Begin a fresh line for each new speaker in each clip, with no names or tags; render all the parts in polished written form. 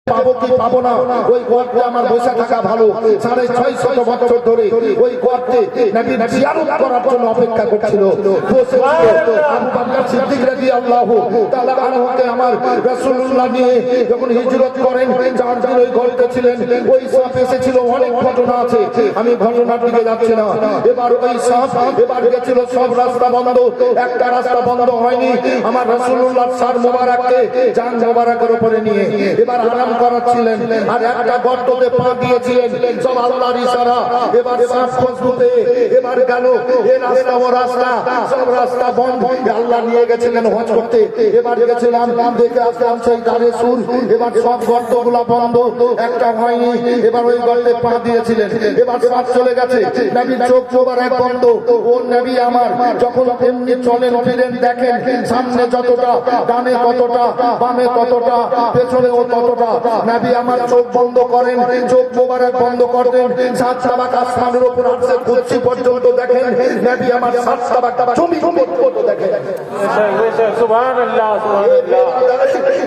পাবো কি পাবো না, ওই গর্তে আমার বসে থাকা ভালো। 650 বছর ধরে ওই গর্তে নবীর জিয়ারত করার জন্য অপেক্ষা করছিল, বসেছিল। আবু বকর সিদ্দিক রাদিয়াল্লাহু তাআলা আনহুকে আমার রাসূলুল্লাহ নিয়ে যখন হিজরত করেন, 4 দিন ওই গর্তে ছিলেন। ওই সাপ এসেছিল, অনেক ঘটনা আছে, আমি ঘটনার দিকে যাচ্ছি না। এবার ওই সাপ এবার গেছিল, সব রাস্তা বন্ধ, একটা রাস্তা বন্ধ হয়নি। আমার রাসূলুল্লাহ সার মোবারককে জান মোবারকের উপরে নিয়ে এবার আরাম করাচ্ছিলেন, আর একটা গর্ততে পা দিয়েছিলেন, সব আল্লাহর ইশারা। এবার সাপ খুঁজতে এবার গেল, এই রাস্তা ও রাস্তা, সব রাস্তা বন্ধ। আল্লাহ নিয়ে গেছিলেন হজ করতে, এবার গেছিলাম, দেখে আসলাম সেই গাড়ি সুর, এবার সব গর্তগুলো বন্ধ, একটা হয়নি। এবার ওই গর্তে পা দিয়েছিলেন, এবার সাপ চলে গেছে, নবীর চোখ মোবারক বন্ধ। ও নবী আমার যখন এমনি চলেন ফিরেন, দেখেন সামনে যতটা, ডানে কতটা, বামে কতটা, পেছনেও ততটা। নবী আমার চোখ বন্ধ করেন, চোখ মোবারক বন্ধ করতেন, 7 তাবাক আসমানের উপর আসে কুরসি পর্যন্ত দেখেন। নবী আমার 7 তাবাক জমি পর্যন্ত দেখেন।
সুবহানাল্লাহ, সুবহানাল্লাহ।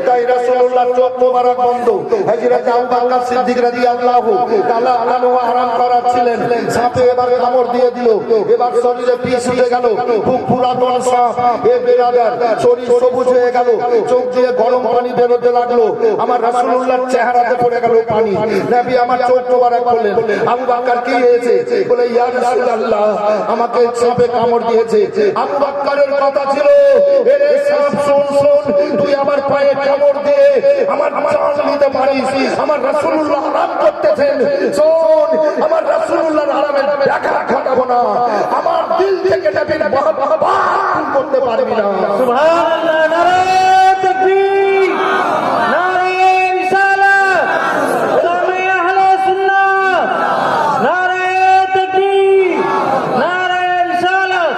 তাই রাসূলুল্লাহ চোখ মোবারক বন্ধ। হযরত আবু বকর সিদ্দিক রাদিয়াল্লাহু তাআলা আনহু আরাম করাচ্ছিলেন, সাপে এবার কামড় দিয়ে দিল, এবার শরীরে পিস উঠে গেল, খুব পুরাতন সাপ। এ বেরাদার শরীর সবুজ হয়ে গেল, চোখ দিয়ে গরম পানি বেরোতে লাগলো। আমার রাসূলুল্লাহর চেহারাতে পড়ে গেল পানি। নবী আমার চোখ মোবারক করলেন, আবু বকর কি হয়েছে? বলে ইয়া রাসূলুল্লাহ, আমাকে সাপে কামড় দিয়েছে। আবু বকরের কথা ছিল, এরে সাপ শুন শুন, তুই আমার পায়ে কামড় দিয়ে আমার জান নিতে পারিস। আমার রাসূলুল্লাহ আরাম করতেছেন, শোন, আমার রাসূলুল্লাহর আরামের দেখা ঘটাবো না, আমার দিল থেকে নবীর মহব্বত করতে পারবি না।
সুবহানাল্লাহ, নারে তাকবীর, নারে রিসালাত, নারে আহলে সুন্নাহ, নারে তাকবীর, নারে রিসালাত।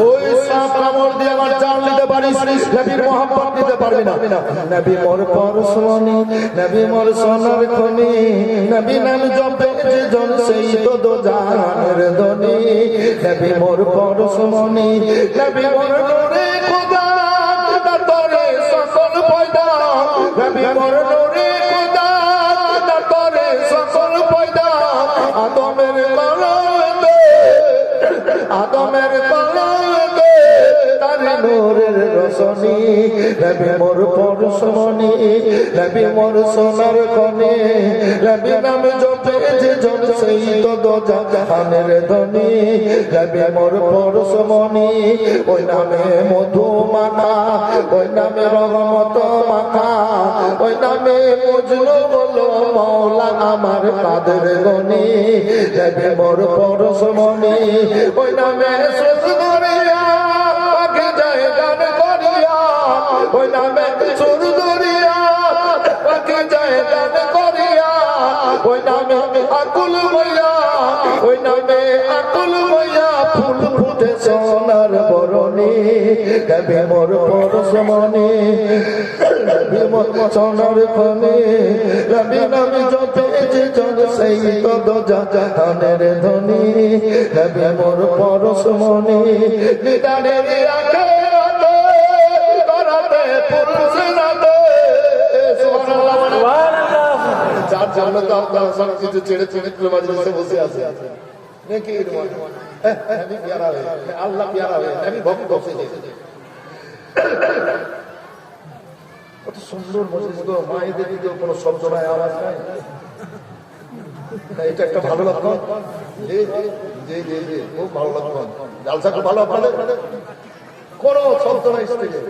ওই সাপ কামড় দিয়ে আমার জান নিতে পারিস, নবীর মহব্বত নিতে পারবি না। নবী মোর পরশমণি, নবী মোর সোনার খনি, নবী নাম জপে যে জন সেই তো দো জাহানের ধনী। নবী মোর পরশমণি, নবী মোর নূরে খোদা, তোরে সকল পয়দা। নবী মোর নূরে খোদা, তোরে সকল পয়দা। আদমের কলবে, আদমের কলবে তারে নূরের রোশনী। নবী মোর পরশমণি, নবী মোর সোনার খনি, নবী নাম জপে যে জন সেই তো দো জাহানের ধনী। নবী মোর পরশমণি, ওই নামে মধু মাখা, ওই নামে রহমত মাখা, ওই নামে মজনু বলো মওলা আমার কাদের গনি। নবী মোর পরশমণি, ওই নামে সুরদরিয়া আগে যায় গান করিয়া, ওই নামে সুরদরিয়া আগে যায় গান করিয়া, ওই নামে আকুল বইয়া, ওই নামে আকুল বইয়া ফুল ফুটে সোনার বরণী। নবী মোর পরশমণি, নবী মোর সোনার খনি, নবী নাম জপে যে জন সেই তো দো জাহানের ধনী। নবী মোর পরশমণি, নিদানের আখেরাতে করাতে পুরুষরাতে। সুবহানাল্লাহ,
সুবহানাল্লাহ।
যার জন্য তো আপনারা সব কিছু ছেড়ে ছেড়ে মাজলিসে বসে আছে, নাকি নবী প্যারা হয়ে, আল্লাহ প্যারা হয়ে, নবী ভক্ত হয়ে। কত সুন্দর মজলিস গো, মায়েদের দিকে কোনো শব্দ নাই, আওয়াজ নাই। এটা একটা ভালো লক্ষণ, জি জি জি জি, খুব ভালো লক্ষণ। জালসা খুব ভালো আপনাদের, কোনো শব্দ নাই স্টেজে।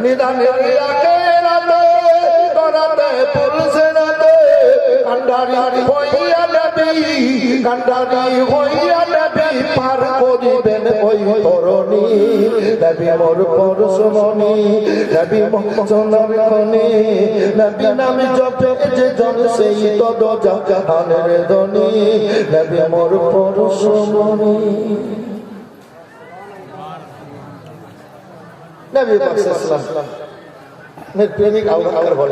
নিদানের আখেরাতে করাতে পুরুষরাতে, কান্ডারি হইয়া নবী, কান্ডারি হইয়া নবী পার করিবেন ওই তরণী। নবী মোর পরশমণি, নবী মোর সোনার খনি, নবী নাম জপে যে জন সেই তো দো জাহানের ধনী। নবী মোর পরশমণি। নবী পাক সাল্লাল্লাহু আলাইহি ওয়াসাল্লাম প্রেমিক আবু বকর বলে,